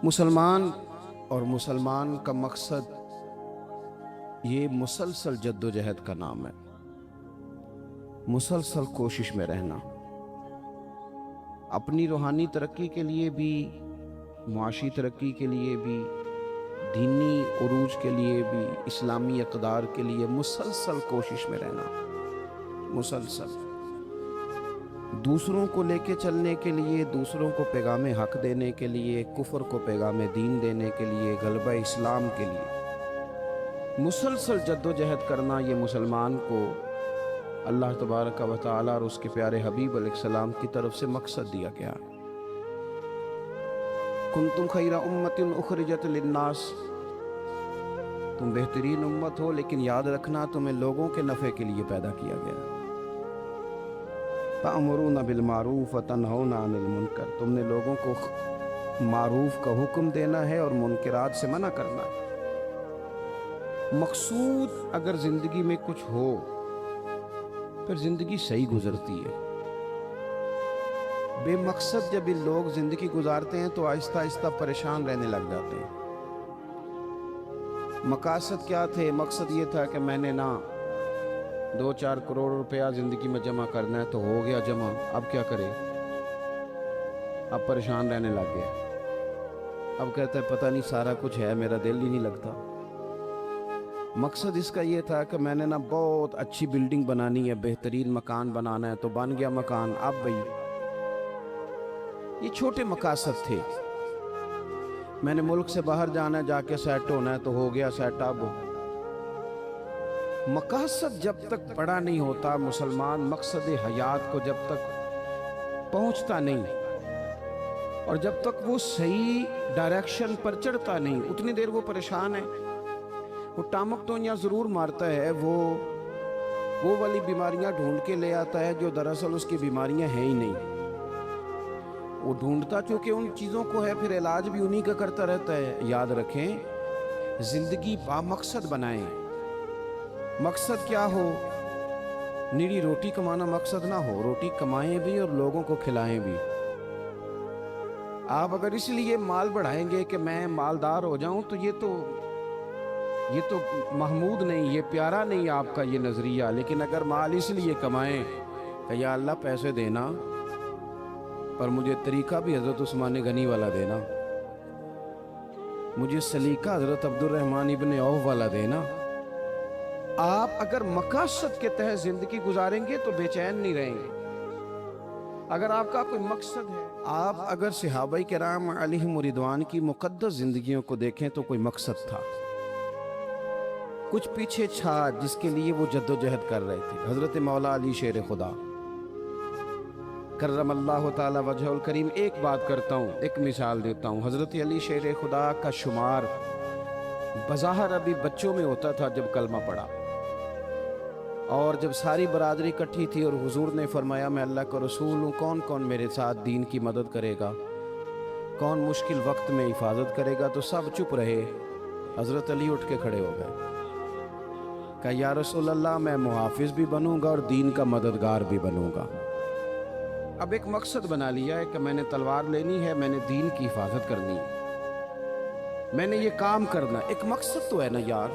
مسلمان اور مسلمان کا مقصد یہ مسلسل جد و جہد کا نام ہے، مسلسل کوشش میں رہنا، اپنی روحانی ترقی کے لیے بھی، معاشی ترقی کے لیے بھی، دینی عروج کے لیے بھی، اسلامی اقدار کے لیے مسلسل کوشش میں رہنا، مسلسل دوسروں کو لے کے چلنے کے لیے، دوسروں کو پیغام حق دینے کے لیے، کفر کو پیغام دین دینے کے لیے، غلبہ اسلام کے لیے مسلسل جد و جہد کرنا، یہ مسلمان کو اللہ تبارک و تعالی اور اس کے پیارے حبیب علیہ السلام کی طرف سے مقصد دیا گیا۔ کنتم خیر امت اخرجت للناس، تم بہترین امت ہو، لیکن یاد رکھنا تمہیں لوگوں کے نفع کے لیے پیدا کیا گیا۔ تأمرون بالمعروف وتنہون عن المنکر، تم نے لوگوں کو معروف کا حکم دینا ہے اور منکرات سے منع کرنا ہے۔ مقصود اگر زندگی میں کچھ ہو پھر زندگی صحیح گزرتی ہے۔ بے مقصد جب یہ لوگ زندگی گزارتے ہیں تو آہستہ آہستہ پریشان رہنے لگ جاتے ہیں۔ مقاصد کیا تھے؟ مقصد یہ تھا کہ میں نے 2-4 کروڑ روپیہ زندگی میں جمع کرنا ہے، تو ہو گیا جمع، اب کیا کرے؟ اب پریشان رہنے لگ گیا، اب کہتا ہے پتہ نہیں سارا کچھ ہے، میرا دل ہی نہیں لگتا۔ مقصد اس کا یہ تھا کہ میں نے بہت اچھی بلڈنگ بنانی ہے، بہترین مکان بنانا ہے، تو بن گیا مکان۔ اب بھئی یہ چھوٹے مقاصد تھے۔ میں نے ملک سے باہر جانا ہے، جا کے سیٹ ہونا ہے، تو ہو گیا سیٹ۔ اب مقاصد جب تک بڑا نہیں ہوتا، مسلمان مقصد حیات کو جب تک پہنچتا نہیں اور جب تک وہ صحیح ڈائریکشن پر چڑھتا نہیں، اتنی دیر وہ پریشان ہے۔ وہ ٹامک تو یہاں ضرور مارتا ہے، وہ والی بیماریاں ڈھونڈ کے لے آتا ہے جو دراصل اس کی بیماریاں ہیں ہی نہیں۔ وہ ڈھونڈتا چونکہ ان چیزوں کو ہے، پھر علاج بھی انہی کا کرتا رہتا ہے۔ یاد رکھیں، زندگی با مقصد بنائیں۔ مقصد کیا ہو؟ نیری روٹی کمانا مقصد نہ ہو، روٹی کمائیں بھی اور لوگوں کو کھلائیں بھی۔ آپ اگر اس لیے مال بڑھائیں گے کہ میں مالدار ہو جاؤں، تو یہ تو محمود نہیں، یہ پیارا نہیں آپ کا یہ نظریہ۔ لیکن اگر مال اس لیے کمائیں کہ یا اللہ پیسے دینا، پر مجھے طریقہ بھی حضرت عثمان غنی والا دینا، مجھے سلیقہ حضرت عبد الرحمن ابن عوف والا دینا۔ آپ اگر مقاصد کے تحت زندگی گزاریں گے تو بے چین نہیں رہیں گے۔ اگر آپ کا کوئی مقصد ہے، آپ اگر صحابہ کرام علیہم رضوان کی مقدس زندگیوں کو دیکھیں تو کوئی مقصد تھا، کچھ پیچھے چھا جس کے لیے وہ جد و جہد کر رہے تھے۔ حضرت مولا علی شیر خدا کرم اللہ تعالی وجہ الکریم، ایک بات کرتا ہوں، ایک مثال دیتا ہوں۔ حضرت علی شیر خدا کا شمار بظاہر ابھی بچوں میں ہوتا تھا جب کلمہ پڑھا، اور جب ساری برادری اکٹھی تھی اور حضور نے فرمایا میں اللہ کا رسول ہوں، کون کون میرے ساتھ دین کی مدد کرے گا، کون مشکل وقت میں حفاظت کرے گا، تو سب چپ رہے۔ حضرت علی اٹھ کے کھڑے ہو گئے، کہا یا رسول اللہ میں محافظ بھی بنوں گا اور دین کا مددگار بھی بنوں گا۔ اب ایک مقصد بنا لیا ہے کہ میں نے تلوار لینی ہے، میں نے دین کی حفاظت کرنی ہے، میں نے یہ کام کرنا ہے۔ ایک مقصد تو ہے نا یار،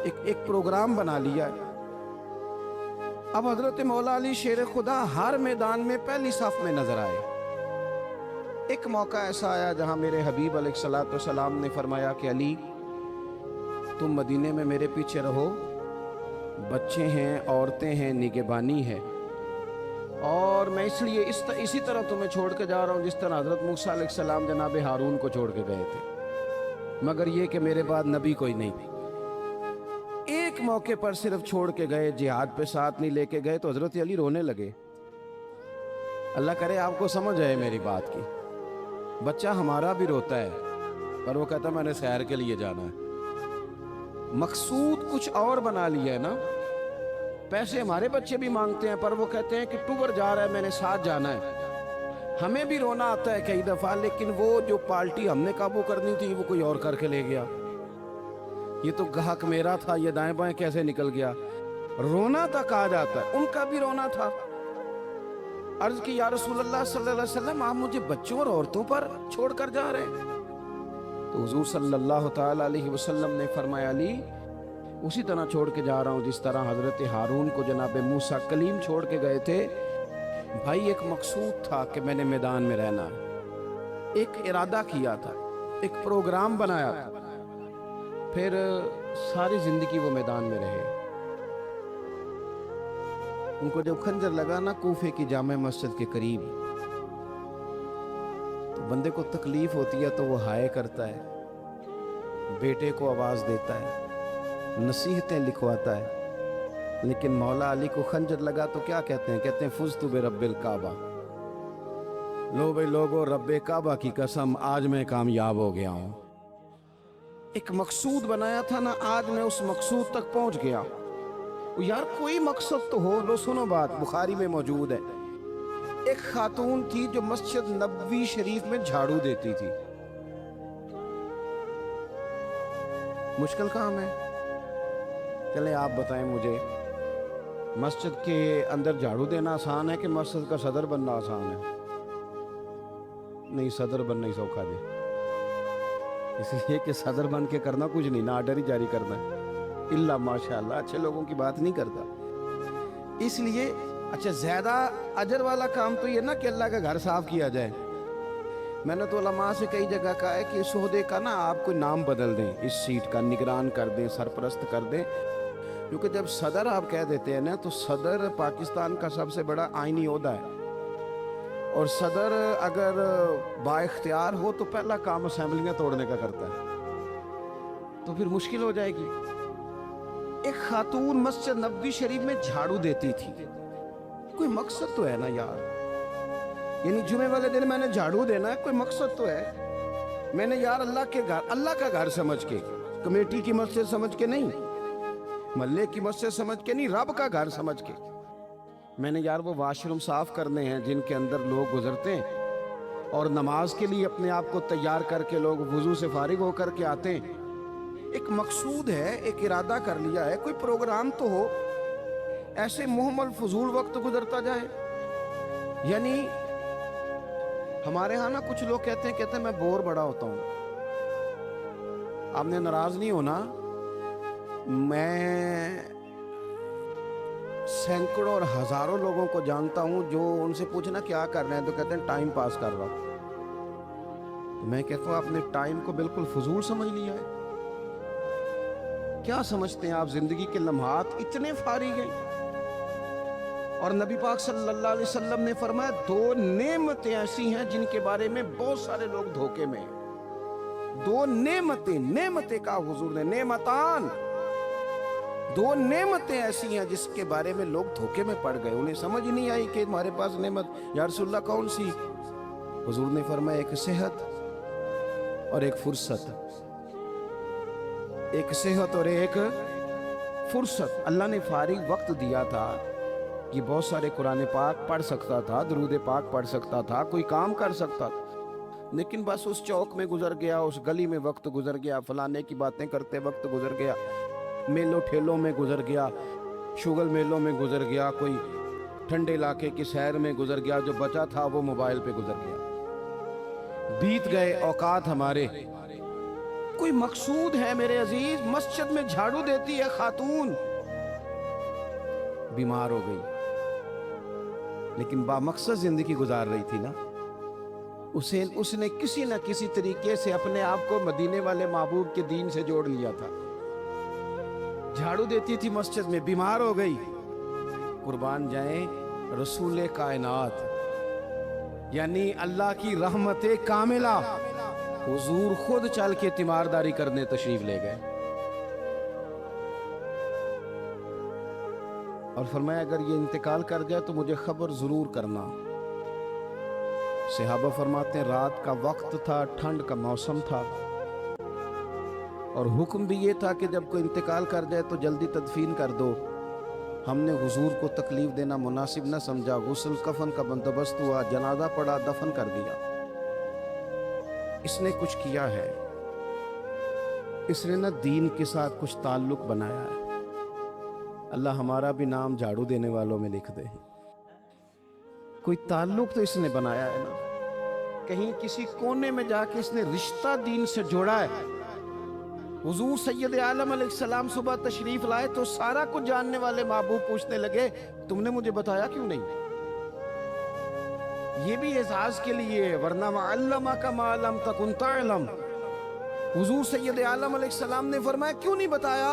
ایک پروگرام بنا لیا ہے۔ اب حضرت مولا علی شیر خدا ہر میدان میں پہلی صف میں نظر آئے۔ ایک موقع ایسا آیا جہاں میرے حبیب علیہ السلام نے فرمایا کہ علی تم مدینے میں میرے پیچھے رہو، بچے ہیں، عورتیں ہیں، نگہبانی ہے، اور میں اس لیے اسی طرح تمہیں چھوڑ کے جا رہا ہوں جس طرح حضرت موسیٰ علیہ السلام جناب ہارون کو چھوڑ کے گئے تھے، مگر یہ کہ میرے بعد نبی کوئی نہیں۔ ایک موقع پر صرف چھوڑ کے گئے، جہاد پہ ساتھ نہیں لے کے گئے، تو حضرت علی رونے لگے۔ اللہ کرے آپ کو سمجھ آئے میری بات کی۔ بچہ ہمارا بھی روتا ہے، پر وہ کہتا میں نے سیر کے لیے جانا ہے۔ مقصود کچھ اور بنا لیا ہے نا۔ پیسے ہمارے بچے بھی مانگتے ہیں، پر وہ کہتے ہیں کہ ٹور جا رہا ہے، میں نے ساتھ جانا ہے۔ ہمیں بھی رونا آتا ہے کئی دفعہ، لیکن وہ جو پالٹی ہم نے قابو کرنی تھی وہ کوئی اور کر کے لے گیا۔ یہ تو گاہک میرا تھا، یہ دائیں بائیں کیسے نکل گیا۔ رونا تک آ جاتا ہے، ان کا بھی رونا تھا۔ عرض کی یا رسول اللہ صلی اللہ علیہ وسلم آپ مجھے بچوں اور عورتوں پر چھوڑ کر جا رہے ہیں؟ تو حضور صلی اللہ تعالی علیہ وسلم نے فرمایا علی اسی طرح چھوڑ کے جا رہا ہوں جس طرح حضرت ہارون کو جناب موسیٰ کلیم چھوڑ کے گئے تھے۔ بھائی ایک مقصود تھا کہ میں نے میدان میں رہنا ہے، ایک ارادہ کیا تھا، ایک پروگرام بنایا تھا، پھر ساری زندگی وہ میدان میں رہے۔ ان کو جب خنجر لگا نا کوفے کی جامع مسجد کے قریب، تو بندے کو تکلیف ہوتی ہے تو وہ ہائے کرتا ہے، بیٹے کو آواز دیتا ہے، نصیحتیں لکھواتا ہے۔ لیکن مولا علی کو خنجر لگا تو کیا کہتے ہیں؟ کہتے ہیں فزت برب الکعبہ، لو بھائی لوگو رب کعبہ کی قسم آج میں کامیاب ہو گیا ہوں۔ ایک مقصود بنایا تھا نا، آج میں اس مقصود تک پہنچ گیا۔ یار کوئی مقصد تو ہو۔ لو سنو بات، بخاری میں موجود ہے، ایک خاتون تھی جو مسجد نبوی شریف میں جھاڑو دیتی تھی۔ مشکل کام ہے؟ چلیں آپ بتائیں مجھے، مسجد کے اندر جھاڑو دینا آسان ہے کہ مسجد کا صدر بننا آسان ہے؟ نہیں، صدر بننا ہی سوکھا دے، اس لیے کہ صدر بن کے کرنا کچھ نہیں، نہ آرڈر ہی جاری کرنا ہے، اللہ ماشاءاللہ اچھے لوگوں کی بات نہیں کرتا۔ اس لیے اچھا زیادہ اجر والا کام تو یہ نا کہ اللہ کا گھر صاف کیا جائے۔ میں نے تو علماء سے کئی جگہ کہا ہے کہ اس عہدے کا نا آپ کوئی نام بدل دیں، اس سیٹ کا نگران کر دیں، سرپرست کر دیں، کیونکہ جب صدر آپ کہہ دیتے ہیں نا تو صدر پاکستان کا سب سے بڑا آئینی عہدہ ہے، اور صدر اگر با اختیار ہو تو پہلا کام اسمبلیاں توڑنے کا کرتا ہے، تو پھر مشکل ہو جائے گی۔ ایک خاتون مسجد نبوی شریف میں جھاڑو دیتی تھی، کوئی مقصد تو ہے نا یار، یعنی جمعے والے دن میں نے جھاڑو دینا ہے، کوئی مقصد تو ہے۔ میں نے یار اللہ کا گھر سمجھ کے، کمیٹی کی مسجد سمجھ کے نہیں، محلے کی مسجد سمجھ کے نہیں، رب کا گھر سمجھ کے میں نے یار وہ واش روم صاف کرنے ہیں جن کے اندر لوگ گزرتے ہیں اور نماز کے لیے اپنے آپ کو تیار کر کے لوگ وضو سے فارغ ہو کر کے آتے ہیں۔ ایک مقصود ہے، ایک ارادہ کر لیا ہے، کوئی پروگرام تو ہو، ایسے محمل فضول وقت گزرتا جائے۔ یعنی ہمارے ہاں نا کچھ لوگ کہتے ہیں میں بور بڑا ہوتا ہوں۔ آپ نے ناراض نہیں ہونا، میں سینکڑوں اور ہزاروں لوگوں کو جانتا ہوں جو ان سے پوچھنا کیا کر رہے ہیں تو کہتے ہیں ٹائم پاس کر رہا ہوں۔ میں کہتا ہوں آپ نے ٹائم کو بالکل فضول سمجھ لیا ہے۔ کیا سمجھتے ہیں آپ زندگی کے لمحات اتنے فارغ ہیں؟ اور نبی پاک صلی اللہ علیہ وسلم نے فرمایا دو نعمتیں ایسی ہیں جن کے بارے میں بہت سارے لوگ دھوکے میں ہیں۔ دو نعمتیں کہا حضور نے، نعمتان، دو نعمتیں ایسی ہیں جس کے بارے میں لوگ دھوکے میں پڑ گئے، انہیں سمجھ نہیں آئی کہ ہمارے پاس نعمت یا رسول اللہ کون سی؟ حضور نے فرمایا ایک صحت اور ایک فرصت، ایک صحت اور ایک فرصت۔ اللہ نے فارغ وقت دیا تھا کہ بہت سارے قرآن پاک پڑھ سکتا تھا، درود پاک پڑھ سکتا تھا، کوئی کام کر سکتا تھا، لیکن بس اس چوک میں گزر گیا، اس گلی میں وقت گزر گیا، فلانے کی باتیں کرتے وقت گزر گیا، میلوں ٹھیلوں میں گزر گیا، شگل میلوں میں گزر گیا، کوئی ٹھنڈے علاقے کی سیر میں گزر گیا، جو بچا تھا وہ موبائل پہ گزر گیا، بیت گئے اوقات ہمارے۔ کوئی مقصود ہے میرے عزیز؟ مسجد میں جھاڑو دیتی ہے خاتون، بیمار ہو گئی لیکن با مقصد زندگی گزار رہی تھی نا، اس نے کسی نہ کسی طریقے سے اپنے آپ کو مدینے والے محبوب کے دین سے جوڑ لیا تھا۔ جھاڑو دیتی تھی مسجد میں، بیمار ہو گئی، قربان جائیں رسول کائنات یعنی اللہ کی رحمت کاملہ حضور خود چل کے تیمارداری کرنے تشریف لے گئے اور فرمایا اگر یہ انتقال کر جائے تو مجھے خبر ضرور کرنا۔ صحابہ فرماتے ہیں رات کا وقت تھا، ٹھنڈ کا موسم تھا، اور حکم بھی یہ تھا کہ جب کوئی انتقال کر جائے تو جلدی تدفین کر دو۔ ہم نے حضور کو تکلیف دینا مناسب نہ سمجھا، غسل کفن کا بندوبست ہوا، جنازہ پڑا، دفن کر دیا۔ اس نے کچھ کیا ہے، اس نے نہ دین کے ساتھ کچھ تعلق بنایا ہے۔ اللہ ہمارا بھی نام جھاڑو دینے والوں میں لکھ دے، کوئی تعلق تو اس نے بنایا ہے نا۔ کہیں کسی کونے میں جا کے اس نے رشتہ دین سے جوڑا ہے. حضور سید عالم علیہ السلام صبح تشریف لائے تو سارا کچھ جاننے والے محبوب پوچھنے لگے تم نے مجھے بتایا کیوں نہیں؟ یہ بھی اعزاز کے لیے، ورنہ وَعَلَّمَكَ مَا لَمْ تَكُنْ تَعْلَمْ. حضور سید عالم علیہ السلام نے فرمایا کیوں نہیں بتایا؟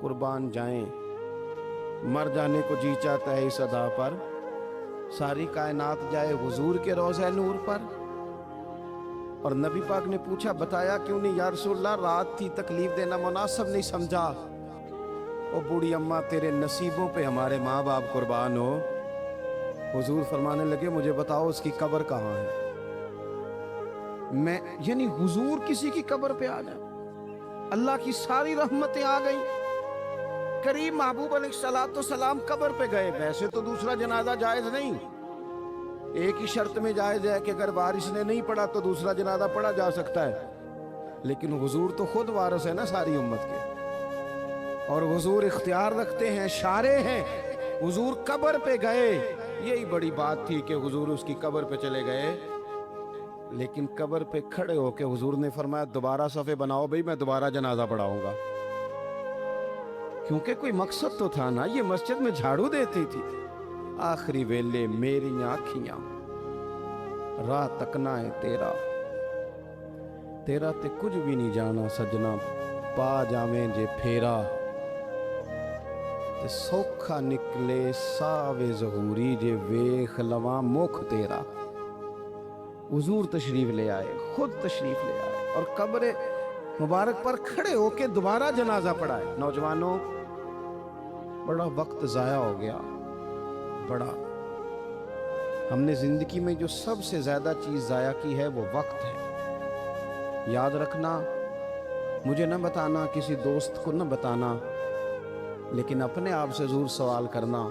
قربان جائیں، مر جانے کو جی چاہتا ہے اس ادا پر، ساری کائنات جائے حضور کے روضہ نور پر. اور نبی پاک نے پوچھا بتایا کیوں نہیں؟ یا رسول اللہ رات تھی، تکلیف دینا مناسب نہیں سمجھا. او بوڑھی اماں تیرے نصیبوں پہ ہمارے ماں باپ قربان ہو. حضور فرمانے لگے مجھے بتاؤ اس کی قبر کہاں ہے. میں یعنی حضور کسی کی قبر پہ آ جائے، اللہ کی ساری رحمتیں آ گئیں. کریم محبوب علیہ السلام قبر پہ گئے. ویسے تو دوسرا جنازہ جائز نہیں، ایک ہی شرط میں جائز ہے کہ اگر وارث نے نہیں پڑھا تو دوسرا جنازہ پڑھا جا سکتا ہے. لیکن حضور تو خود وارث ہے نا ساری امت کے، اور حضور اختیار رکھتے ہیں، شارع ہیں. حضور قبر پہ گئے، یہی بڑی بات تھی کہ حضور اس کی قبر پہ چلے گئے. لیکن قبر پہ کھڑے ہو کے حضور نے فرمایا دوبارہ صفے بناؤ بھئی، میں دوبارہ جنازہ پڑھاؤں گا. کیونکہ کوئی مقصد تو تھا نا. یہ مسجد میں جھاڑو دیتی تھی. آخری ویلے میری آنکھیاں راہ تکنا ہے تیرا، تیرا تے کچھ بھی نہیں جانا سجنا، پا جاویں جے پھیرا تے سوکھا نکلے ساوے ظہوری جے ویخ لواں مکھ تیرا. حضور تشریف لے آئے، خود تشریف لے آئے اور قبر مبارک پر کھڑے ہو کے دوبارہ جنازہ پڑھائے. نوجوانوں بڑا وقت ضائع ہو گیا، بڑا. ہم نے زندگی میں جو سب سے زیادہ چیز ضائع کی ہے وہ وقت ہے. یاد رکھنا، مجھے نہ بتانا، کسی دوست کو نہ بتانا، لیکن اپنے آپ سے ضرور سوال کرنا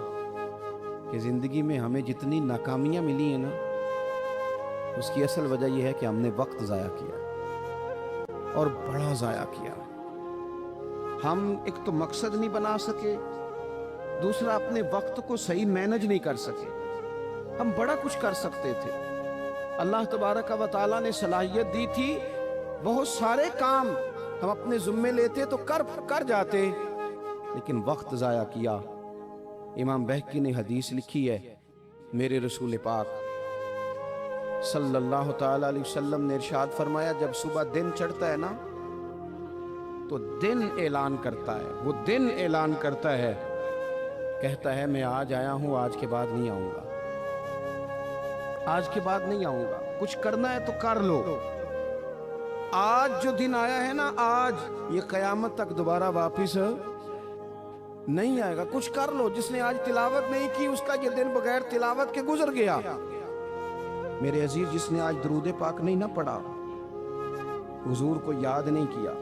کہ زندگی میں ہمیں جتنی ناکامیاں ملی ہیں نا، اس کی اصل وجہ یہ ہے کہ ہم نے وقت ضائع کیا اور بڑا ضائع کیا. ہم ایک تو مقصد نہیں بنا سکے، دوسرا اپنے وقت کو صحیح مینج نہیں کر سکے. ہم بڑا کچھ کر سکتے تھے، اللہ تبارک و تعالیٰ نے صلاحیت دی تھی، بہت سارے کام ہم اپنے ذمے لیتے تو کر جاتے، لیکن وقت ضائع کیا. امام بہقی نے حدیث لکھی ہے، میرے رسول پاک صلی اللہ تعالیٰ علیہ وسلم نے ارشاد فرمایا جب صبح دن چڑھتا ہے نا تو دن اعلان کرتا ہے، وہ دن اعلان کرتا ہے، کہتا ہے میں آج آیا ہوں، آج کے بعد نہیں آؤں گا، آج کے بعد نہیں آؤں گا. کچھ کرنا ہے تو کر لو. آج جو دن آیا ہے نا، آج یہ قیامت تک دوبارہ واپس نہیں آئے گا. کچھ کر لو. جس نے آج تلاوت نہیں کی اس کا یہ دن بغیر تلاوت کے گزر گیا. میرے عزیز، جس نے آج درود پاک نہیں نہ پڑھا، حضور کو یاد نہیں کیا،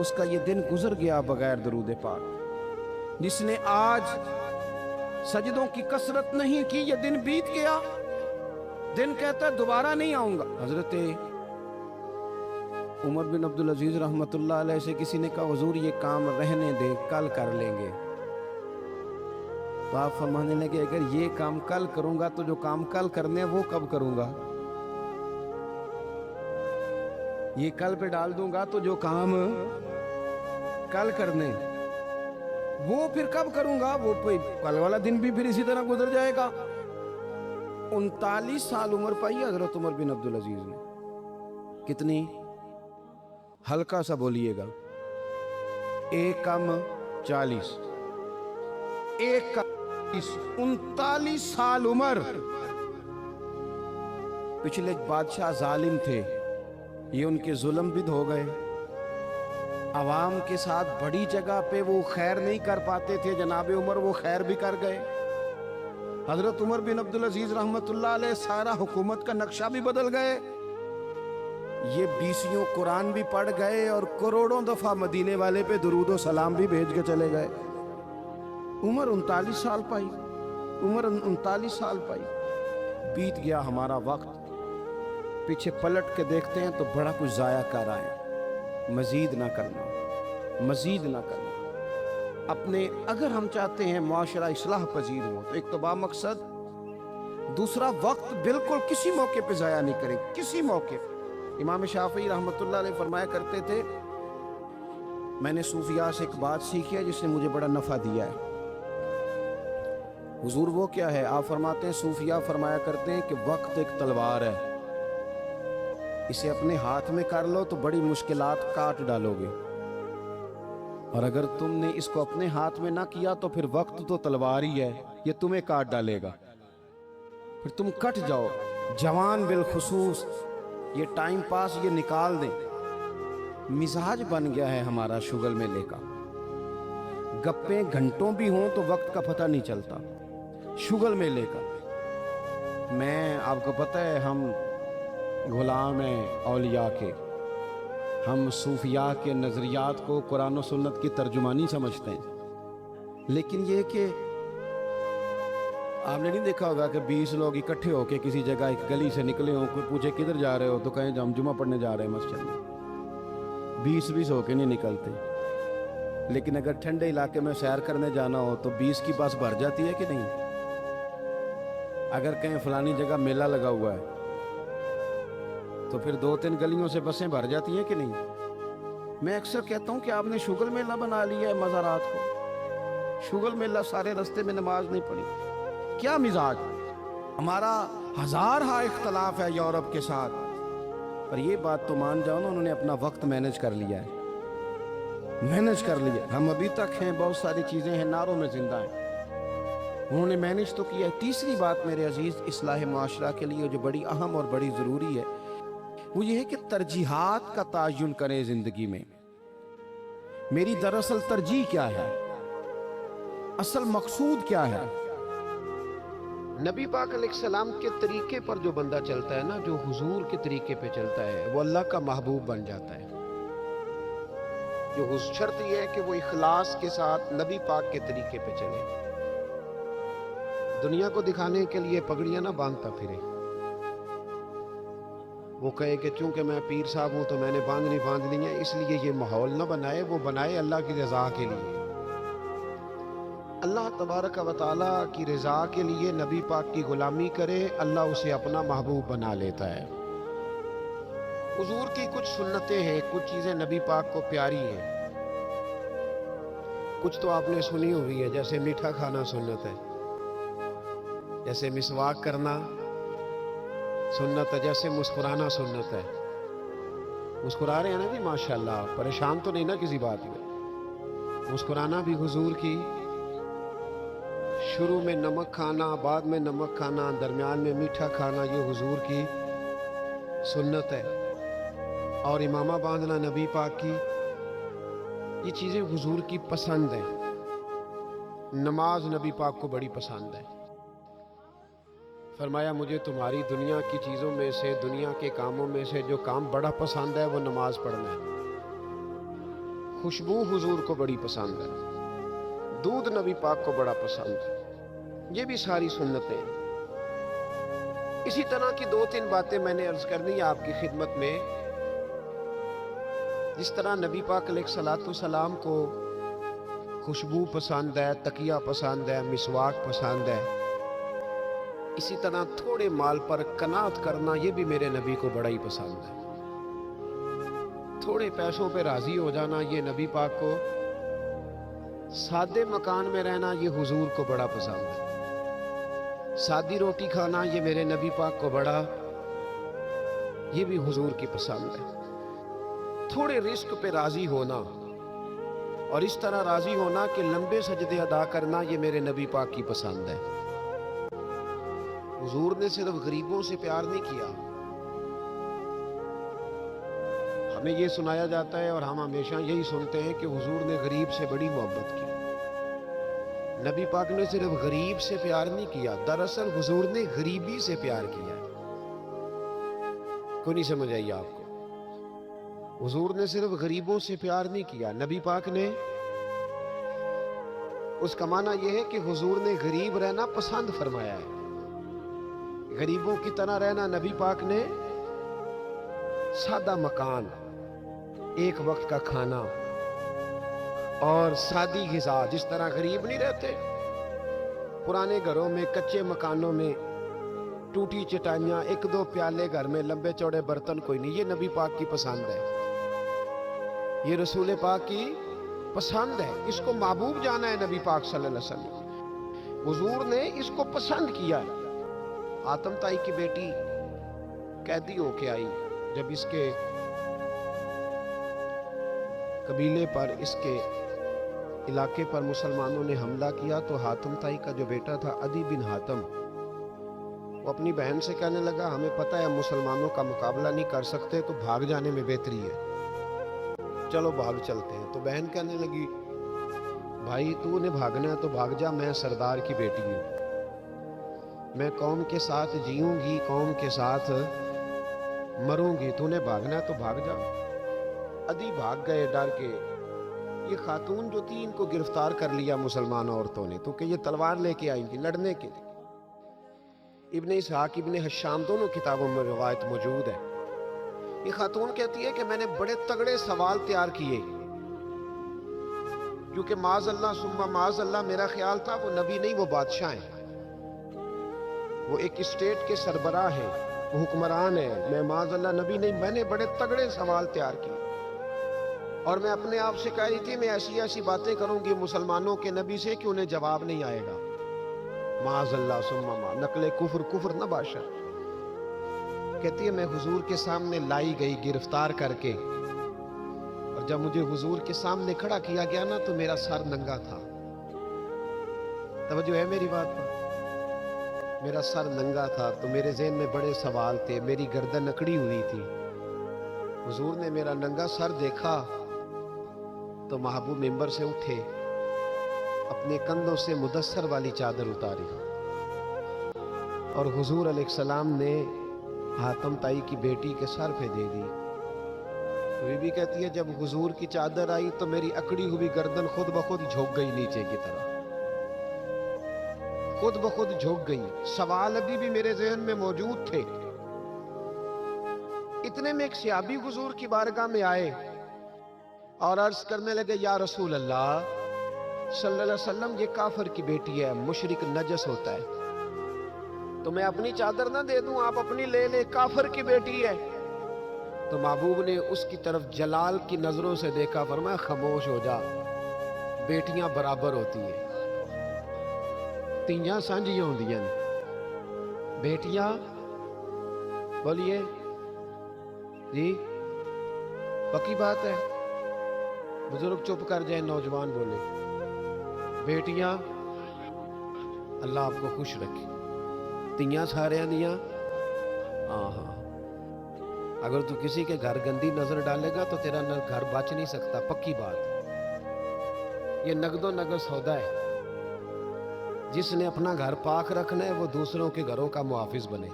اس کا یہ دن گزر گیا بغیر درود پاک. جس نے آج سجدوں کی کثرت نہیں کی، یہ دن بیت گیا. دن کہتا ہے دوبارہ نہیں آؤں گا. حضرت عمر بن عبدالعزیز رحمت اللہ علیہ سے کسی نے کہا حضور یہ کام رہنے دیں، کل کر لیں گے. تو آپ فرمانے لگے اگر یہ کام کل کروں گا تو جو کام کل کرنے ہیں وہ کب کروں گا؟ یہ کل پہ ڈال دوں گا تو جو کام کل کرنے وہ پھر کب کروں گا؟ وہ کل والا دن بھی پھر اسی طرح گزر جائے گا. 39 سال عمر پائی حضرت عمر بن عبدالعزیز نے. کتنی؟ ہلکا سا بولیے گا. 1 کم 40، 1 کم 39 سال عمر. پچھلے بادشاہ ظالم تھے، یہ ان کے ظلم بھی ہو گئے. عوام کے ساتھ بڑی جگہ پہ وہ خیر نہیں کر پاتے تھے، جناب عمر وہ خیر بھی کر گئے. حضرت عمر بن عبدالعزیز رحمت اللہ علیہ سارا حکومت کا نقشہ بھی بدل گئے. یہ 20 قرآن بھی پڑھ گئے اور کروڑوں دفعہ مدینے والے پہ درود و سلام بھی بھیج کے چلے گئے. عمر 39 سال پائی، عمر 39 سال پائی. بیت گیا ہمارا وقت. پیچھے پلٹ کے دیکھتے ہیں تو بڑا کچھ ضائع کر آئے. مزید نہ کرنا، مزید نہ کرنا. اپنے اگر ہم چاہتے ہیں معاشرہ اصلاح پذیر ہو تو ایک تو با مقصد दूसरा वक्त बिल्कुल किसी मौके पे ज़ाया नहीं करें, किसी मौके पे। इमाम शाफी रहमतुल्लाह अलैह फरमाया करते थे, मैंने सूफिया से एक बात सीखी है जिसने मुझे बड़ा नफ़ा दिया है। हुजूर वो क्या है? आप फरमाते हैं, सूफिया फरमाया करते हैं कि वक्त एक तलवार है, इसे अपने हाथ में कर लो तो बड़ी मुश्किलात काट डालोगे, और अगर तुमने इसको अपने हाथ में ना किया तो फिर वक्त तो तलवार ही है, ये तुम्हें काट डालेगा, फिर तुम कट जाओ। जवान बिलखुसूस ये टाइम पास ये निकाल दें। मिजाज बन गया है हमारा शुगल मेले का, गप्पे घंटों भी हों तो वक्त का पता नहीं चलता। शुगल मेले का, मैं आपको पता है हम गुलाम हैं औलिया के, हम सूफिया के नज़रियात को कुरान और सुन्नत की तर्जुमानी समझते हैं। लेकिन ये कि आपने नहीं देखा होगा कि 20 लोग इकट्ठे होकर किसी जगह एक गली से निकले हों, कोई पूछे किधर जा रहे हो तो कहें हम जुमा पढ़ने जा रहे हैं मस्जिद में। 20-20 होके नहीं निकलते। लेकिन अगर ठंडे इलाके में सैर करने जाना हो तो 20 की बस भर जाती है कि नहीं? अगर कहीं फलानी जगह मेला लगा हुआ है तो फिर 2-3 गलियों से बसें भर जाती हैं कि नहीं? मैं अक्सर कहता हूं कि आपने शुगल मेला बना लिया है मज़ारात को। शुगल मेला, सारे रास्ते में नमाज नहीं पढ़ी, क्या मिजाज? हमारा हजार हा इख्तलाफ है यूरोप के साथ, पर ये बात तो मान जाओ ना, उन्होंने अपना वक्त मैनेज कर लिया है, मैनेज कर लिया। हम अभी तक हैं, बहुत सारी चीज़ें हैं, नारों में जिंदा हैं, उन्होंने मैनेज तो किया है। तीसरी बात मेरे अजीज, इस्लाह मुआशरा के लिए जो बड़ी अहम और बड़ी ज़रूरी है वो ये है कि तरजीहात का तायुन करें ज़िंदगी में। मेरी दरअसल तरजीह क्या है, असल मकसूद क्या है? नबी पाक अलैहिस्सलाम के तरीके पर जो बंदा चलता है ना, जो हुजूर के तरीके पे चलता है, वो अल्लाह का महबूब बन जाता है। जो शर्त ये है कि वो इखलास के साथ नबी पाक के तरीके पे चले। दुनिया को दिखाने के लिए पगड़ियां ना बांधता फिरे, वो कहे कि चूंकि मैं पीर साहब हूं तो मैंने बांधनी बांध ली है, इसलिए ये माहौल ना बनाए। वो बनाए अल्लाह की रजा के लिए। अल्लाह तबारक व तआला की रजा के लिए नबी पाक की गुलामी करे, अल्लाह उसे अपना महबूब बना लेता है। हुजूर की कुछ सुन्नतें हैं, कुछ चीज़ें नबी पाक को प्यारी हैं। कुछ तो आपने सुनी हुई है, जैसे मीठा खाना सुन्नत है, जैसे मिसवाक करना सुन्नत है, जैसे मुस्कुराना सुन्नत है। मुस्कुरा रहे हैं ना जी माशाल्लाह, परेशान तो नहीं ना किसी बात में? मुस्कुराना भी हुजूर की, शुरू में नमक खाना, बाद में नमक खाना, दरमियान में मीठा खाना, ये हुजूर की सुन्नत है। और इमामा बांधना नबी पाक की, ये चीज़ें हुजूर की पसंद है। नमाज नबी पाक को बड़ी पसंद है। फरमाया मुझे तुम्हारी दुनिया की चीज़ों में से, दुनिया के कामों में से जो काम बड़ा पसंद है वो नमाज पढ़ना है। खुशबू हुजूर को बड़ी पसंद है, दूध नबी पाक को बड़ा पसंद है। ये भी सारी सुन्नतें हैं। इसी तरह की 2-3 बातें मैंने अर्ज करनी है आपकी खिदमत में। जिस तरह नबी पाक अलैहिस्सलातु सलाम को खुशबू पसंद है, तकिया पसंद है, मिसवाक पसंद है, इसी तरह थोड़े माल पर कनात करना ये भी मेरे नबी को बड़ा ही पसंद है। थोड़े पैसों पे राजी हो जाना ये नबी पाक को, सादे मकान में रहना ये हुजूर को बड़ा पसंद है। सादी रोटी खाना ये मेरे नबी पाक को बड़ा, ये भी हुजूर की पसंद है। थोड़े रिस्क पे राजी होना और इस तरह राजी होना कि लंबे सजदे अदा करना ये मेरे नबी पाक की पसंद है। हुजूर ने सिर्फ गरीबों से प्यार नहीं किया। हमें ये सुनाया जाता है और हम हमेशा यही सुनते हैं कि हुजूर ने गरीब से बड़ी मोहब्बत की। नबी पाक ने सिर्फ गरीब से प्यार नहीं किया, दरअसल हुजूर ने गरीबी से प्यार किया। क्यों नहीं समझ आई आपको? हुजूर ने सिर्फ गरीबों से प्यार नहीं किया, नबी पाक ने, उसका माना यह है कि हुजूर ने गरीब रहना पसंद फरमाया है। गरीबों की तरह रहना नबी पाक ने, सादा मकान, एक वक्त का खाना और सादी ग़िज़ा। जिस तरह गरीब नहीं रहते पुराने घरों में, कच्चे मकानों में, टूटी चटाइयाँ, एक दो प्याले घर में, लंबे चौड़े बर्तन कोई नहीं। ये नबी पाक की पसंद है, ये रसूल पाक की पसंद है। इसको महबूब जाना है नबी पाक सल्लल्लाहु अलैहि वसल्लम। हुजूर ने इसको पसंद किया है। आतम ताई की बेटी कैदी होके आई, जब इसके कबीले पर, इसके इलाके पर मुसलमानों ने हमला किया, तो हातम ताई का जो बेटा था अदी बिन हातम, वो अपनी बहन से कहने लगा, हमें पता है हम मुसलमानों का मुकाबला नहीं कर सकते, तो भाग जाने में बेहतरी है, चलो भाग चलते हैं। तो बहन कहने लगी, भाई तूने भागना है तो भाग जा, मैं सरदार की बेटी हूँ, मैं कौम के साथ जीऊंगी, कौम के साथ मरूंगी, तूने भागना है तो भाग जा। अदी भाग गए डर के। ये खातून जो थी, इनको गिरफ्तार कर लिया मुसलमान औरतों ने, तो कि ये तलवार लेके आई थी लड़ने के लिए। इब्ने इसहाक, इब्ने हशाम, दोनों किताबों में रिवायत मौजूद है। ये खातून कहती है कि मैंने बड़े तगड़े सवाल तैयार किए, क्योंकि माज अल्लाह सुम्मा माज अल्लाह मेरा ख्याल था वो नबी नहीं, वो बादशाह है, वो एक स्टेट के सरबराह है, वो हुक्मरान है। मैं माज अल्लाह नबी नहीं, मैंने बड़े तगड़े सवाल तैयार किए, और मैं अपने आप से कह रही थी मैं ऐसी ऐसी बातें करूंगी मुसलमानों के नबी से कि उन्हें जवाब नहीं आएगा। माज अल्लाह सुम्मा मा, नकले कुफर, कुफर न बाशा। कहती है मैं हुजूर के सामने लाई गई गिरफ्तार करके, और जब मुझे हुजूर के सामने खड़ा किया गया ना, तो मेरा सर नंगा था। तवज्जो है मेरी बात पर? मेरा सर नंगा था, तो मेरे ज़हन में बड़े सवाल थे, मेरी गर्दन अकड़ी हुई थी। हुजूर ने मेरा नंगा सर देखा तो महबूब मिंबर से उठे, अपने कंधों से मुदस्सर वाली चादर उतारी, और हुजूर अलैहिस्सलाम ने हातम ताई की बेटी के सर पे दे दी। बीबी कहती है जब हुजूर की चादर आई तो मेरी अकड़ी हुई गर्दन खुद ब खुद झुक गई नीचे की तरफ, खुद ब खुद झुक गई। सवाल अभी भी मेरे ज़हन में मौजूद थे। इतने में एक सहाबी हुजूर की बारगाह में आए और अर्ज करने लगे, या रसूल अल्लाह सल्लल्लाहु अलैहि वसल्लम, ये काफिर की बेटी है, मुशरिक नजस होता है, तो मैं अपनी चादर ना दे दूं, आप अपनी ले ले, काफिर की बेटी है। तो महबूब ने उसकी तरफ जलाल की नजरों से देखा, फरमाया खामोश हो जा, बेटियां बराबर होती हैं, तियां सांझियां होंदियां ने, बेटियां, बोलिए जी, पक्की बात है? बुजुर्ग चुप कर जाए, नौजवान बोले। बेटियां, अल्लाह आपको खुश रखे, तियां सारियां दियां। हाँ, अगर तू किसी के घर गंदी नजर डालेगा तो तेरा घर बच नहीं सकता, पक्की बात। ये नगदो नगद सौदा है, जिसने अपना घर पाक रखना है वो दूसरों के घरों का मुहाफिज बने,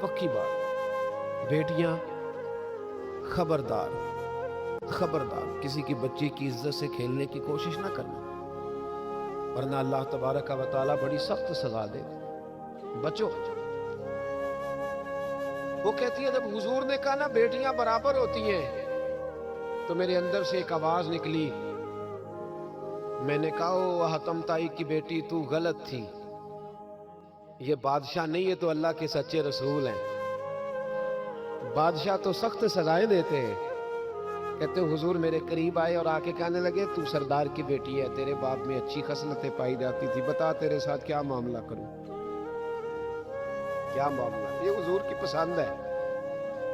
पक्की बात। बेटियां, खबरदार खबरदार, किसी की बच्ची की इज्जत से खेलने की कोशिश ना करना, वरना अल्लाह तबारक व तआला बड़ी सख्त सजा दे। बचो। वो कहती है जब हुजूर ने कहा ना बेटियां बराबर होती हैं, तो मेरे अंदर से एक आवाज निकली। मैंने कहा, ओ हातम ताई की बेटी, तू गलत थी, ये बादशाह नहीं है तो अल्लाह के सच्चे रसूल हैं। बादशाह तो सख्त सजाएं देते हैं। कहते हुजूर मेरे करीब आए और आके कहने लगे, तू सरदार की बेटी है, तेरे बाप में अच्छी खसलतें पाई जाती थी, बता तेरे साथ क्या मामला करूं, क्या मामला? ये हुजूर की पसंद है,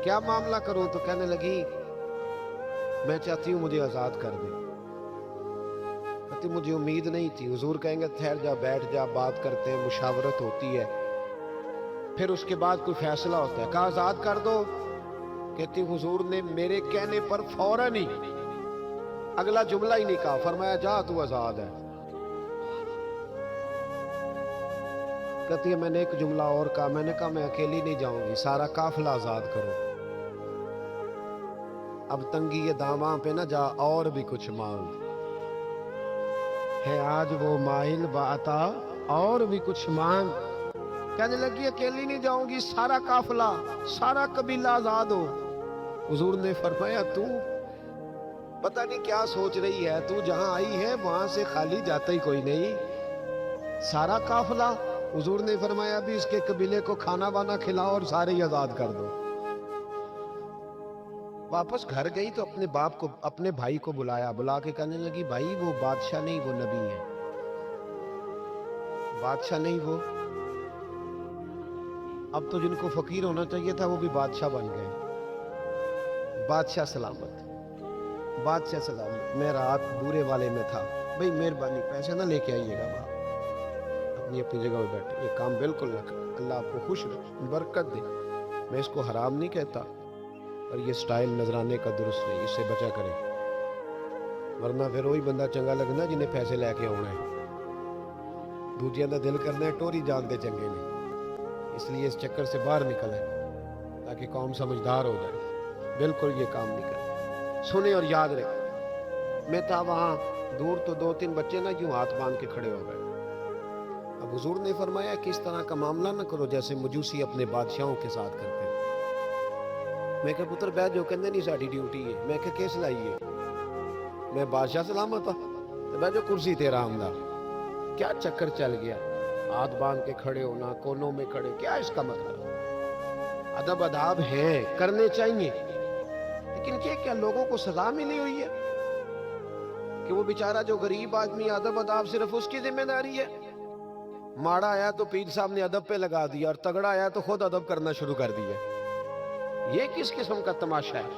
क्या मामला करूं? तो कहने लगी, मैं चाहती हूं मुझे आजाद कर दे। कहती मुझे उम्मीद नहीं थी। हुजूर कहेंगे ठहर जा, बैठ जा, बात करते हैं, मुशावरत होती है, फिर उसके बाद कोई फैसला होता है। कहा आजाद कर दो। कहती हुजूर ने मेरे कहने पर फौरन ही, अगला जुमला ही नहीं कहा, फरमाया जा तू आजाद है। कहती है मैंने एक जुमला और कहा, मैंने कहा मैं अकेली नहीं जाऊंगी, सारा काफिला आजाद करो। अब तंगी ये दामा पे ना जा, और भी कुछ मांग है, आज वो माहिल बाता, और भी कुछ मांग। कहने लगी अकेली नहीं जाऊंगी, सारा काफिला, सारा कबीला आजाद हो। हुजूर ने फरमाया तू पता नहीं क्या सोच रही है, तू जहां आई है वहां से खाली जाता ही कोई नहीं, सारा काफिला हुजूर ने फरमाया भी इसके कबीले को खाना वाना खिलाओ और सारे ही आजाद कर दो। वापस घर गई तो अपने बाप को, अपने भाई को बुलाया, बुला के कहने लगी भाई वो बादशाह नहीं, वो नबी है। बादशाह नहीं वो, अब तो जिनको फकीर होना चाहिए था वो भी बादशाह बन गए। बादशाह सलामत, बादशाह सलामत। मैं रात बूरे वाले में था, भाई मेहरबानी पैसे ना लेके आइएगा बाप, अपनी अपनी जगह पे बैठे, ये काम बिल्कुल ना करें, अल्लाह आपको खुश रखे, बरकत दे। मैं इसको हराम नहीं कहता, और ये स्टाइल नजराने का दुरुस्त नहीं, इससे बचा करें, वरना फिर वही बंदा चंगा लगना जिन्हें पैसे लेके आना है, दूजियां का दिल करना है टोरी जानते चंगे ने। इसलिए इस चक्कर से बाहर निकलें ताकि कौम समझदार हो जाए। बिल्कुल ये काम नहीं करना। सुने और याद रखें, मैं था वहाँ दूर तो 2-3 बच्चे ना यूं हाथ बांध के खड़े हो गए। अब हुजूर ने फरमाया कि इस तरह का मामला ना करो जैसे मजूसी अपने बादशाहों के साथ करते हैं। मैं कहा पुत्र बैठ जो, कहते नहीं साड़ी ड्यूटी है। मैं कहा किस लाई है? मैं बादशाह सलामत था तो बैठ जो कुर्सी तेरा आमदा। क्या चक्कर चल गया, हाथ बांध के खड़े होना, कोनों में खड़े, क्या इसका मतलब? अदब अदाब है, करने चाहिए, लेकिन ये क्या लोगों को सजा मिली हुई है कि वो बेचारा जो गरीब आदमी, अदब अदाब सिर्फ उसकी जिम्मेदारी है? माड़ा आया तो पीर साहब ने अदब पे लगा दिया, और तगड़ा आया तो खुद अदब करना शुरू कर दिया। ये किस किस्म का तमाशा है?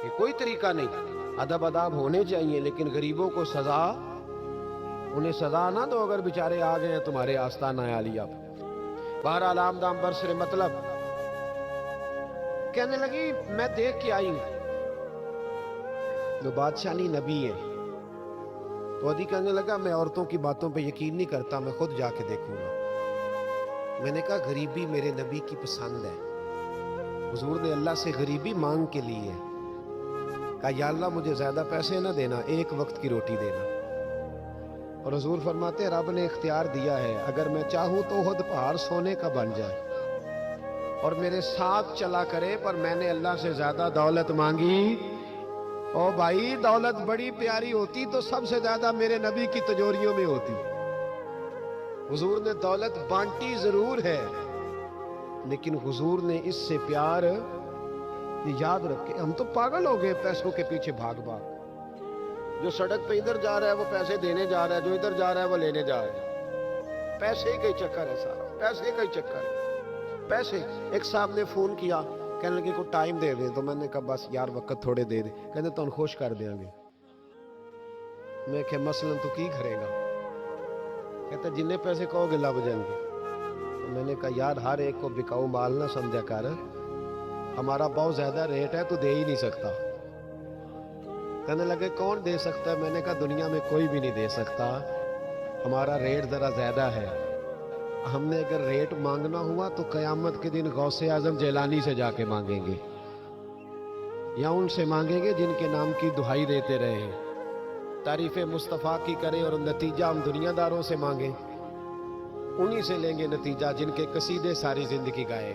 ये कोई तरीका नहीं। अदब अदाब होने चाहिए, लेकिन गरीबों को सजा, उन्हें सजा ना दो अगर बेचारे आ गए तुम्हारे आस्ताना आली। अब बहरहाल आमदाम बरसरे मतलब कहने लगी मैं देख के आई जो बादशाह नहीं नबी है। तो अदी कहने लगा मैं औरतों की बातों पे यकीन नहीं करता, मैं खुद जाके देखूंगा। मैंने कहा गरीबी मेरे नबी की पसंद है। हुजूर ने अल्लाह से गरीबी मांग के ली है, कहा या अल्लाह मुझे ज्यादा पैसे ना देना, एक वक्त की रोटी देना। और हुजूर फरमाते रब ने इख्तियार दिया है, अगर मैं चाहूं तो उहद पहाड़ सोने का बन जाए और मेरे साथ चला करे, पर मैंने अल्लाह से ज्यादा दौलत मांगी। ओ भाई दौलत बड़ी प्यारी होती तो सबसे ज्यादा मेरे नबी की तिजोरियों में होती। हुजूर ने दौलत बांटी जरूर है, लेकिन हुजूर ने इससे प्यार, याद रखे हम तो पागल हो गए पैसों के पीछे भाग भाग। जो सड़क पे इधर जा रहा है वो पैसे देने जा रहा है, जो इधर जा रहा है वो लेने जा रहा है। पैसे का ही चक्कर है सारा, पैसे का ही चक्कर है, पैसे। एक साहब ने फोन किया, कहने लगे को टाइम दे दे, तो मैंने कहा बस यार वक्त थोड़े दे दे। कहते तुम खुश कर देंगे। मैं क्या मसलन तो की करेगा? कहते जिन्ने पैसे कहोगे लग जाएंगे। तो मैंने कहा यार हर एक को बिकाऊ माल ना समझा कर, हमारा बहुत ज्यादा रेट है तो दे ही नहीं सकता। कहने लगे कौन दे सकता है? मैंने कहा दुनिया में कोई भी नहीं दे सकता, हमारा रेट जरा ज्यादा है। हमने अगर रेट मांगना हुआ तो कयामत के दिन गौसे आजम जैलानी से जाके मांगेंगे, या उनसे मांगेंगे जिनके नाम की दुहाई देते रहे हैं, तारीफे मुस्तफ़ा की करें, और नतीजा हम दुनियादारों से मांगे, उन्हीं से लेंगे नतीजा जिनके कसीदे सारी जिंदगी गाए।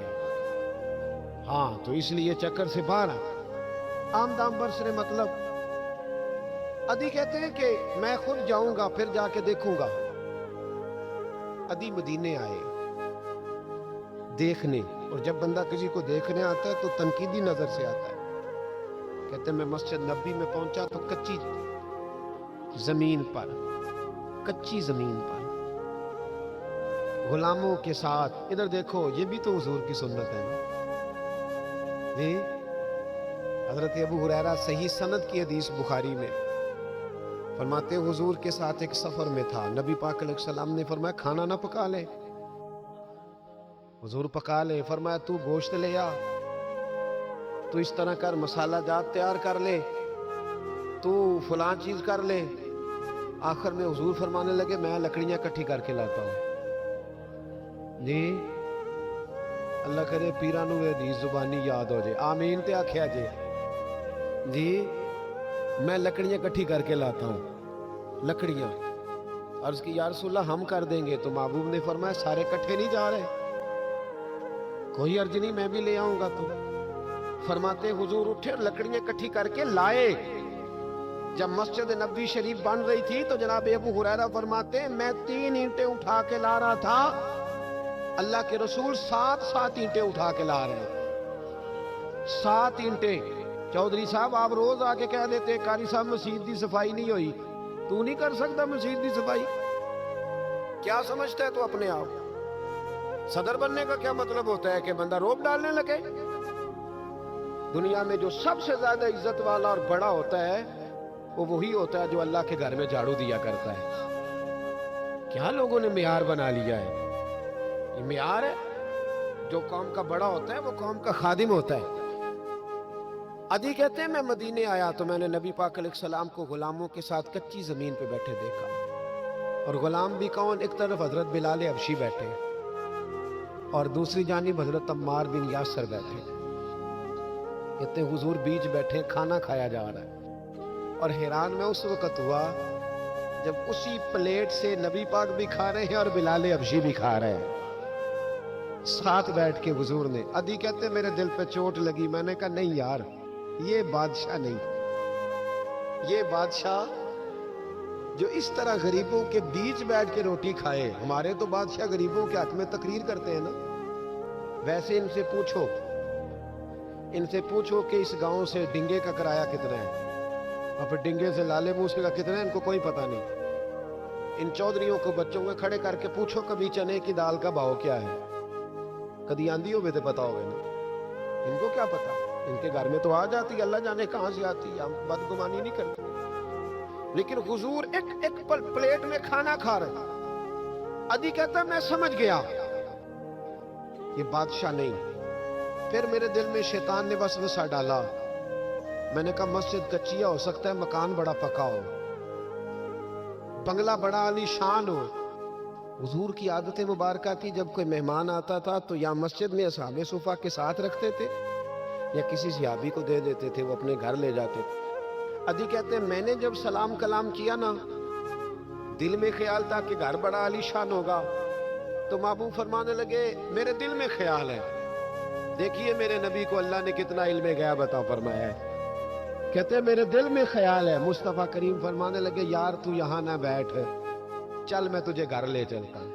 हाँ तो इसलिए चक्कर से बाहर आमदाम बरसरे मतलब। अदी कहते हैं कि मैं खुद जाऊंगा फिर जाके देखूंगा। अदी मदीने आए देखने, और जब बंदा किसी को देखने आता है तो तनकीदी नजर से आता है। कहते मैं मस्जिद नबी में पहुंचा तो कच्ची जमीन पर, कच्ची जमीन पर गुलामों के साथ, इधर देखो ये भी तो हुजूर की सुन्नत है ना जी। हजरत अबू हुरैरा सही सनद की हदीस बुखारी में फरमाते हुजूर के साथ एक सफर में था, नबी पाक अलैहिस्सलाम ने फरमाया खाना ना पका ले। हुजूर पका ले, फरमाया तू गोश्त ले आ, तू इस तरह कर, मसाला जात तैयार कर ले, तू फलां चीज कर ले। आखिर में हुजूर फरमाने लगे मैं लकड़ियां इकट्ठी करके लाता हूं जी। अल्लाह करे पीरा नू हदीस जुबानी याद हो जाए, आमीन ते आख्या जे जी। मैं लकड़ियां इकट्ठी करके लाता हूं, लकड़ियां। अर्ज की या रसूलल्लाह हम कर देंगे, तो महबूब ने फरमाया सारे इकट्ठे नहीं जा रहे, कोई अर्ज नहीं मैं भी ले आऊंगा। तो फरमाते हुजूर उठे, लकड़ियां इकट्ठी करके लाए। जब मस्जिद नबी शरीफ बन रही थी तो जनाब अबू हुरैरा फरमाते हैं मैं 3 ईंटें उठा के ला रहा था, अल्लाह के रसूल 7 ईंटें उठा के ला रहे हैं। 7 ईंटें। चौधरी साहब आप रोज आके कह देते कारी साहब मस्जिद की सफाई नहीं हुई, तू नहीं कर सकता मस्जिद की सफाई? क्या समझता है तू अपने आप? सदर बनने का क्या मतलब होता है कि बंदा रोब डालने लगे? दुनिया में जो सबसे ज्यादा इज्जत वाला और बड़ा होता है वो वही होता है जो अल्लाह के घर में झाड़ू दिया करता है। क्या लोगों ने मियार बना लिया है? ये मियार है? जो कौम का बड़ा होता है वो कौम का खादिम होता है। अदी कहते हैं मैं मदीने आया तो मैंने नबी पाक अलैहिस्सलाम को गुलामों के साथ कच्ची जमीन पे बैठे देखा, और गुलाम भी कौन? एक तरफ हजरत बिलाल हबशी बैठे और दूसरी जानिब हजरत अम्मार बिन यासर बैठे। कहते हुजूर बीच बैठे, खाना खाया जा रहा है, और हैरान मैं उस वक्त हुआ जब उसी प्लेट से नबी पाक भी खा रहे हैं और बिलाल हबशी भी खा रहे हैं, साथ बैठ के हुजूर ने। अदी कहते मेरे दिल पे चोट लगी, मैंने कहा नहीं यार, ये बादशाह नहीं, ये बादशाह जो इस तरह गरीबों के बीच बैठ के रोटी खाए। हमारे तो बादशाह गरीबों के हक में तकरीर करते हैं ना। वैसे इनसे पूछो कि इस गांव से डिंगे का किराया कितना है, और फिर डिंगे से लाले मूसे का कितना है, इनको कोई पता नहीं। इन चौधरियों को बच्चों को खड़े करके पूछो कभी चने की दाल का भाव क्या है, कभी आंधी हो तो पता होगा ना। इनको क्या पता? इनके घर में तो आ जाती, अल्लाह जाने कहां से आती, हम बदगुमानी नहीं करते। लेकिन हुजूर एक प्लेट में खाना खा रहे। अदी कहता मैं समझ गया ये बादशाह नहीं। फिर मेरे दिल में शैतान ने वसवसा डाला। मैंने कहा मस्जिद कच्चिया हो सकता है, मकान बड़ा पक्का हो, बंगला बड़ा आलीशान हो। हुजूर की आदत मुबारक थी जब कोई मेहमान आता था तो या मस्जिद में असहाबे सुफा के साथ रखते थे या किसी सहाबी को दे देते थे, वो अपने घर ले जाते थे। अदी कहते हैं मैंने जब सलाम कलाम किया ना, दिल में ख्याल था कि घर बड़ा आलीशान होगा, तो महबूब फरमाने लगे मेरे दिल में ख्याल है, देखिए मेरे नबी को अल्लाह ने कितना इल्म गैब अता फरमाया है। कहते हैं मेरे दिल में ख्याल है। मुस्तफ़ा करीम फरमाने लगे यार तू यहाँ ना बैठ, चल मैं तुझे घर ले चलता हूं।